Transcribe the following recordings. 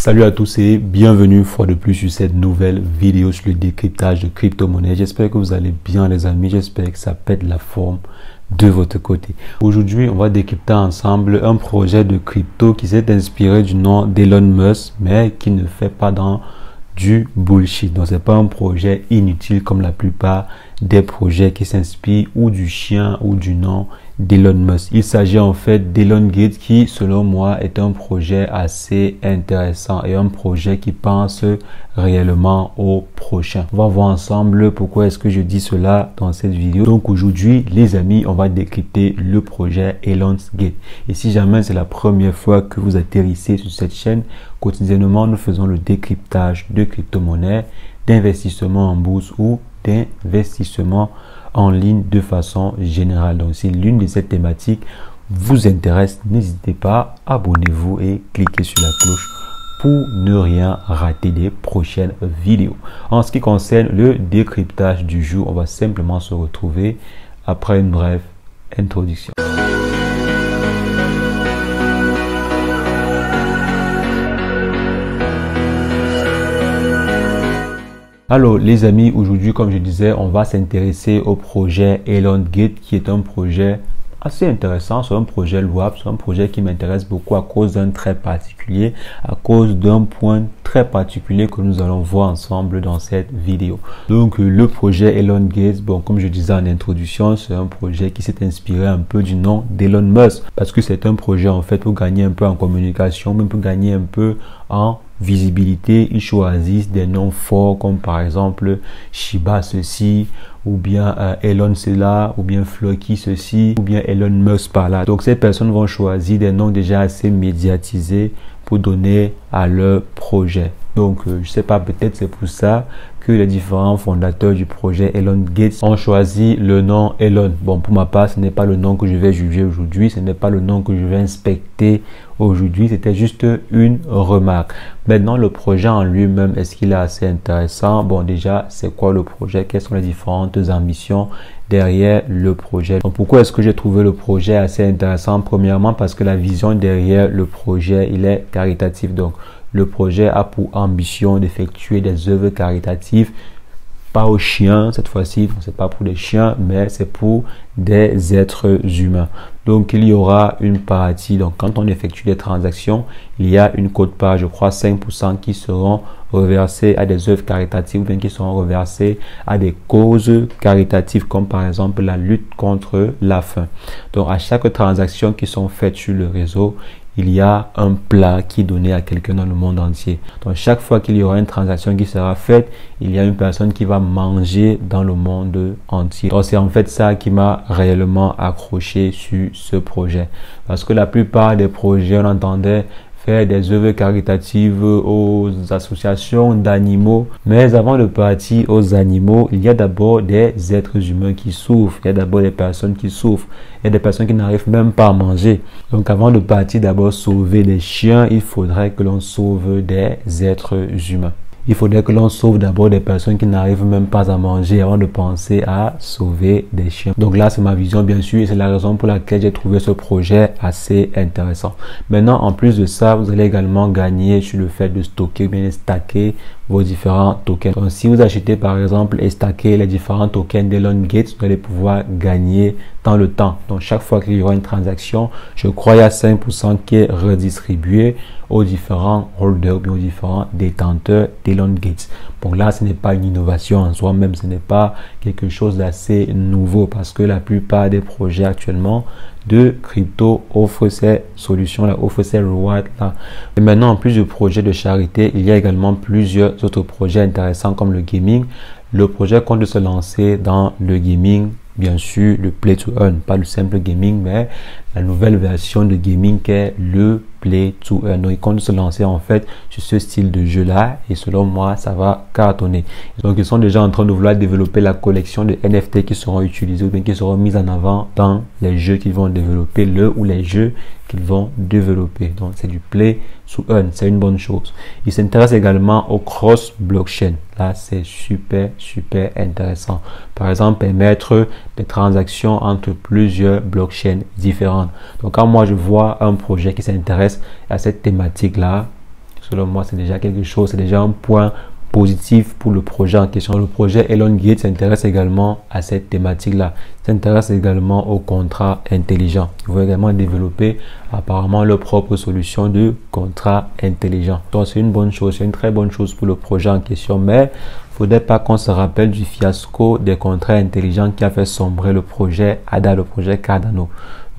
Salut à tous et bienvenue une fois de plus sur cette nouvelle vidéo sur le décryptage de crypto-monnaie. J'espère que vous allez bien les amis, j'espère que ça pète la forme de votre côté. Aujourd'hui, on va décrypter ensemble un projet de crypto qui s'est inspiré du nom d'Elon Musk, mais qui ne fait pas dans du bullshit. Donc, c'est pas un projet inutile comme la plupart des projets qui s'inspirent ou du chien ou du nom d'Elon Musk. Il s'agit en fait d'Elon Gates qui, selon moi, est un projet assez intéressant et un projet qui pense réellement au prochain. On va voir ensemble pourquoi est-ce que je dis cela dans cette vidéo. Donc aujourd'hui, les amis, on va décrypter le projet Elon Gates. Et si jamais c'est la première fois que vous atterrissez sur cette chaîne, quotidiennement, nous faisons le décryptage de crypto-monnaies, d'investissement en bourse ou d'investissement en ligne de façon générale. Donc si l'une de ces thématiques vous intéresse, n'hésitez pas, abonnez-vous et cliquez sur la cloche pour ne rien rater des prochaines vidéos. En ce qui concerne le décryptage du jour, on va simplement se retrouver après une brève introduction. Alors les amis, aujourd'hui comme je disais, on va s'intéresser au projet Elon Gates qui est un projet assez intéressant, c'est un projet louable, c'est un projet qui m'intéresse beaucoup à cause d'un trait particulier, à cause d'un point très particulier que nous allons voir ensemble dans cette vidéo. Donc le projet Elon Gates, bon comme je disais en introduction, c'est un projet qui s'est inspiré un peu du nom d'Elon Musk parce que c'est un projet en fait pour gagner un peu en communication, même pour gagner un peu en visibilité. Ils choisissent des noms forts comme par exemple Shiba ceci, ou bien Elon cela, ou bien Floki ceci, ou bien Elon Musk par là. Donc ces personnes vont choisir des noms déjà assez médiatisés pour donner à leur projet. Donc je sais pas, peut-être c'est pour ça que les différents fondateurs du projet Elon Gates ont choisi le nom Elon. Bon, pour ma part, ce n'est pas le nom que je vais juger aujourd'hui, ce n'est pas le nom que je vais inspecter aujourd'hui, c'était juste une remarque. Maintenant, le projet en lui-même, est-ce qu'il est assez intéressant? Bon, déjà, c'est quoi le projet? Quelles sont les différentes ambitions derrière le projet? Donc, pourquoi est-ce que j'ai trouvé le projet assez intéressant? Premièrement, parce que la vision derrière le projet, il est caritatif. Donc, le projet a pour ambition d'effectuer des œuvres caritatives, pas aux chiens cette fois-ci, c'est pas pour des chiens, mais c'est pour des êtres humains. Donc il y aura une partie, donc quand on effectue des transactions, il y a une quote-part, je crois 5% qui seront reversés à des œuvres caritatives ou bien qui seront reversés à des causes caritatives comme par exemple la lutte contre la faim. Donc à chaque transaction qui sont faites sur le réseau, il y a un plat qui est donné à quelqu'un dans le monde entier. Donc chaque fois qu'il y aura une transaction qui sera faite, il y a une personne qui va manger dans le monde entier. Donc c'est en fait ça qui m'a réellement accroché sur ce projet. Parce que la plupart des projets, on entendait faire des œuvres caritatives aux associations d'animaux. Mais avant de partir aux animaux, il y a d'abord des êtres humains qui souffrent. Il y a d'abord des personnes qui souffrent. Il y a des personnes qui n'arrivent même pas à manger. Donc avant de partir d'abord sauver des chiens, il faudrait que l'on sauve des êtres humains. Il faudrait que l'on sauve d'abord des personnes qui n'arrivent même pas à manger avant de penser à sauver des chiens. Donc là, c'est ma vision bien sûr et c'est la raison pour laquelle j'ai trouvé ce projet assez intéressant. Maintenant, en plus de ça, vous allez également gagner sur le fait de stocker, bien stacker vos différents tokens. Donc si vous achetez par exemple et stacker les différents tokens d'Elon Gates, vous allez pouvoir gagner dans le temps. Donc chaque fois qu'il y aura une transaction, je crois il y a 5% qui est redistribué aux différents holders, bien aux différents détenteurs d'Elon Gates. Donc là, ce n'est pas une innovation en soi-même, ce n'est pas quelque chose d'assez nouveau parce que la plupart des projets actuellement de crypto offrent ces solutions-là, offrent ces rewards-là. Et maintenant, en plus de projets de charité, il y a également plusieurs autres projets intéressants comme le gaming. Le projet compte se lancer dans le gaming, bien sûr, le Play to Earn, pas le simple gaming, mais la nouvelle version de gaming qui est le Play to Earn. Donc, ils comptent se lancer en fait sur ce style de jeu-là et selon moi, ça va cartonner. Donc, ils sont déjà en train de vouloir développer la collection de NFT qui seront utilisés ou bien qui seront mis en avant dans les jeux qu'ils vont développer, ou les jeux qu'ils vont développer. Donc, c'est du Play to Earn, c'est une bonne chose. Ils s'intéressent également au cross-blockchain. Là, c'est super intéressant. Par exemple, permettre des transactions entre plusieurs blockchains différentes. Donc, quand moi, je vois un projet qui s'intéresse à cette thématique-là, selon moi, c'est déjà quelque chose, c'est déjà un point positif pour le projet en question. Le projet Elongate s'intéresse également à cette thématique-là, s'intéresse également aux contrats intelligents. Ils vont également développer apparemment leur propre solution de contrats intelligents. Donc c'est une bonne chose, c'est une très bonne chose pour le projet en question, mais il ne faudrait pas qu'on se rappelle du fiasco des contrats intelligents qui a fait sombrer le projet ADA, le projet Cardano.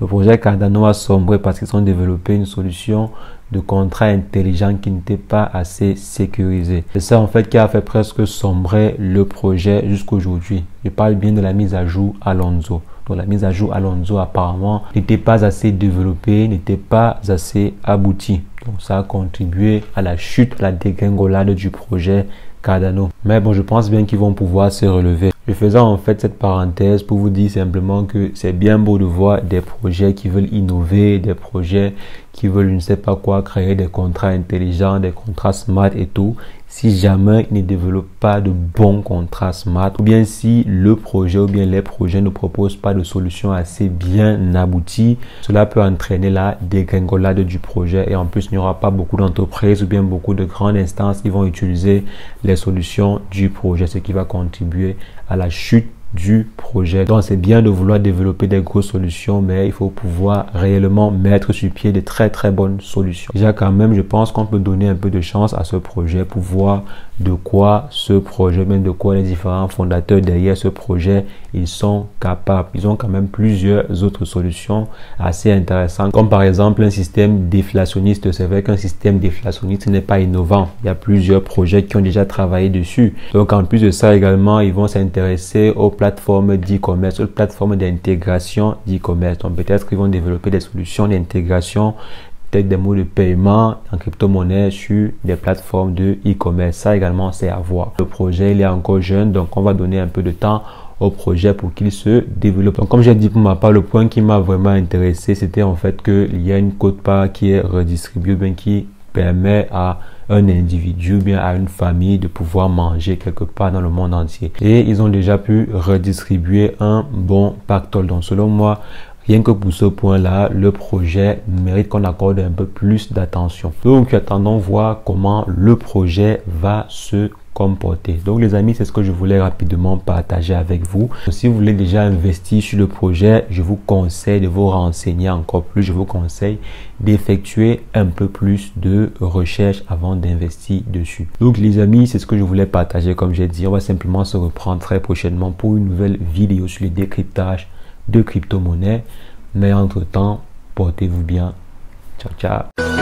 Le projet Cardano a sombré parce qu'ils ont développé une solution de contrat intelligent qui n'était pas assez sécurisé. C'est ça en fait qui a fait presque sombrer le projet jusqu'aujourd'hui. Je parle bien de la mise à jour Alonzo. Donc la mise à jour Alonzo apparemment n'était pas assez développée, n'était pas assez aboutie. Donc ça a contribué à la chute, à la dégringolade du projet Cardano. Mais bon, je pense bien qu'ils vont pouvoir se relever. Je faisais en fait cette parenthèse pour vous dire simplement que c'est bien beau de voir des projets qui veulent innover, des projets qui veulent, je ne sais pas quoi, créer des contrats intelligents, des contrats smart et tout. Si jamais ils ne développent pas de bons contrats smart, ou bien si le projet ou bien les projets ne proposent pas de solution assez bien aboutie, cela peut entraîner la dégringolade du projet et en plus il n'y aura pas beaucoup d'entreprises ou bien beaucoup de grandes instances qui vont utiliser les solutions du projet, ce qui va contribuer à la chute du projet. Donc c'est bien de vouloir développer des grosses solutions, mais il faut pouvoir réellement mettre sur pied de très bonnes solutions. Déjà quand même, je pense qu'on peut donner un peu de chance à ce projet pour voir de quoi ce projet, même de quoi les différents fondateurs derrière ce projet, ils sont capables. Ils ont quand même plusieurs autres solutions assez intéressantes, comme par exemple un système déflationniste. C'est vrai qu'un système déflationniste n'est pas innovant. Il y a plusieurs projets qui ont déjà travaillé dessus. Donc en plus de ça également, ils vont s'intéresser aux plateformes d'e-commerce, aux plateformes d'intégration d'e-commerce. Donc peut-être qu'ils vont développer des solutions d'intégration, peut-être des mots de paiement en crypto-monnaie sur des plateformes de e-commerce. Ça également, c'est à voir. Le projet, il est encore jeune, donc on va donner un peu de temps au projet pour qu'il se développe. Donc, comme j'ai dit pour ma part, le point qui m'a vraiment intéressé, c'était en fait qu'il y a une quote-part qui est redistribuée, bien qui permet à un individu, bien à une famille de pouvoir manger quelque part dans le monde entier. Et ils ont déjà pu redistribuer un bon pactole. Donc, selon moi, rien que pour ce point-là, le projet mérite qu'on accorde un peu plus d'attention. Donc, attendons voir comment le projet va se comporter. Donc les amis, c'est ce que je voulais rapidement partager avec vous. Si vous voulez déjà investir sur le projet, je vous conseille de vous renseigner encore plus. Je vous conseille d'effectuer un peu plus de recherche avant d'investir dessus. Donc les amis, c'est ce que je voulais partager. Comme j'ai dit, on va simplement se reprendre très prochainement pour une nouvelle vidéo sur les décryptages de crypto-monnaies. Mais entre-temps, portez-vous bien. Ciao, ciao.